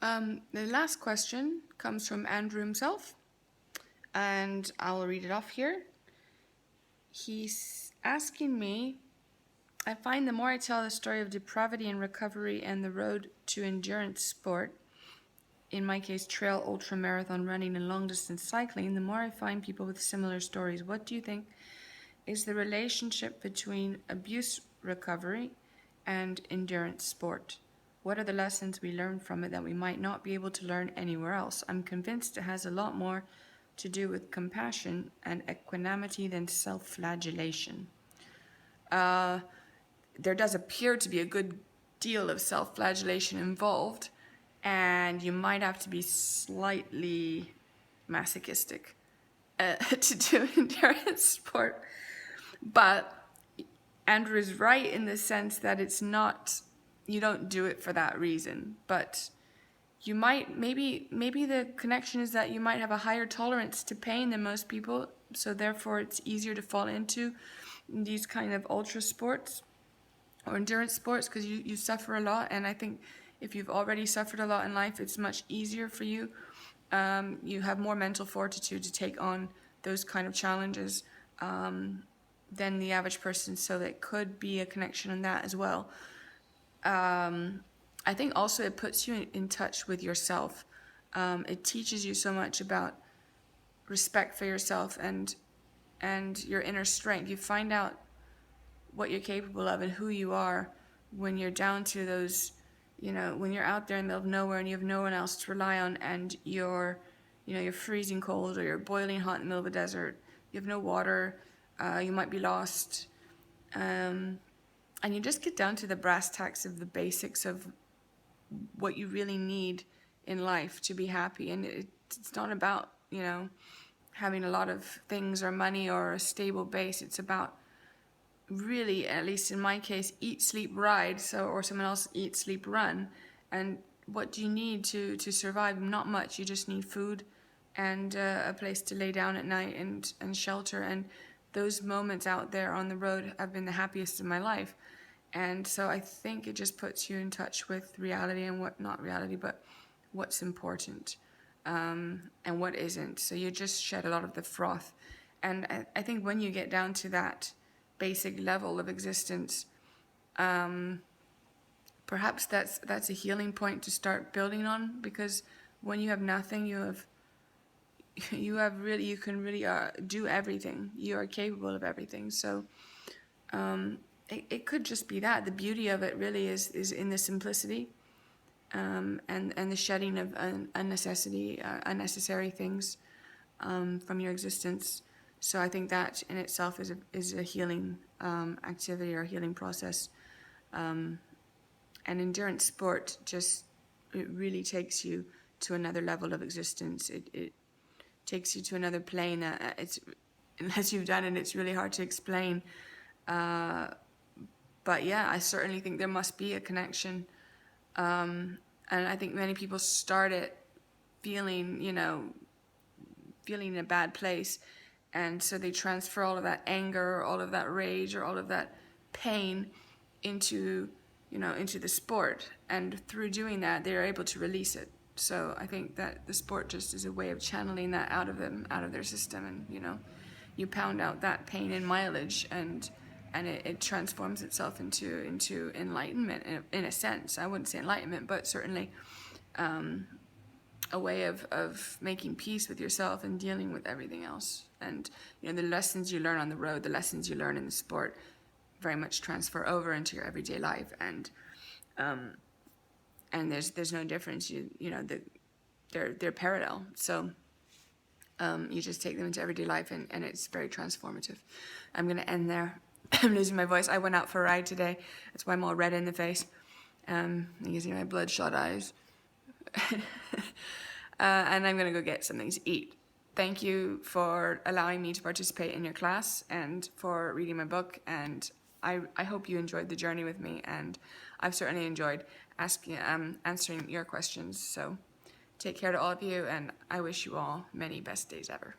The last question comes from Andrew himself, and I'll read it off here. He's asking me, I find the more I tell the story of depravity and recovery and the road to endurance sport, in my case trail, ultra marathon running and long distance cycling, the more I find people with similar stories. What do you think is the relationship between abuse recovery and endurance sport? What are the lessons we learn from it that we might not be able to learn anywhere else? I'm convinced it has a lot more to do with compassion and equanimity than self-flagellation. There does appear to be a good deal of self-flagellation involved, and you might have to be slightly masochistic to do endurance sport. But Andrew is right in the sense that it's not, you don't do it for that reason, but you might, maybe the connection is that you might have a higher tolerance to pain than most people, so therefore it's easier to fall into these kind of ultra sports or endurance sports because you suffer a lot. And I think if you've already suffered a lot in life, it's much easier for you. You have more mental fortitude to take on those kind of challenges than the average person, so that could be a connection on that as well. I think also it puts you in touch with yourself. It teaches you so much about respect for yourself and your inner strength. You find out what you're capable of and who you are when you're down to those, when you're out there in the middle of nowhere and you have no one else to rely on, and you're freezing cold or you're boiling hot in the middle of a desert. You have no water. You might be lost. And you just get down to the brass tacks of the basics of what you really need in life to be happy. And it's not about, having a lot of things or money or a stable base. It's about really, at least in my case, eat, sleep, ride, or someone else eat, sleep, run. And what do you need to survive? Not much. You just need food and a place to lay down at night and shelter. And those moments out there on the road have been the happiest in my life. And so I think it just puts you in touch with reality and what, not reality, but what's important and what isn't. So you just shed a lot of the froth. And I think when you get down to that basic level of existence, perhaps that's a healing point to start building on, because when you have nothing, you can really do everything. You are capable of everything. So it could just be that the beauty of it really is in the simplicity and the shedding of unnecessary things from your existence. So I think that in itself is a healing activity or a healing process. And endurance sport it really takes you to another level of existence. It takes you to another plane. Unless you've done it, it's really hard to explain. But yeah, I certainly think there must be a connection. And I think many people start it feeling in a bad place. And so they transfer all of that anger, or all of that rage, or all of that pain into the sport. And through doing that, they're able to release it. So I think that the sport just is a way of channeling that out of them, out of their system. And, you pound out that pain in mileage, and it transforms itself into enlightenment in a sense. I wouldn't say enlightenment, but certainly a way of making peace with yourself and dealing with everything else. And the lessons you learn on the road, the lessons you learn in the sport, very much transfer over into your everyday life. And there's no difference. They're parallel. So you just take them into everyday life, and it's very transformative. I'm going to end there. I'm losing my voice. I went out for a ride today. That's why I'm all red in the face. You can see my bloodshot eyes. And I'm going to go get something to eat. Thank you for allowing me to participate in your class and for reading my book. And I hope you enjoyed the journey with me. And I've certainly enjoyed answering your questions. So take care to all of you, and I wish you all many best days ever.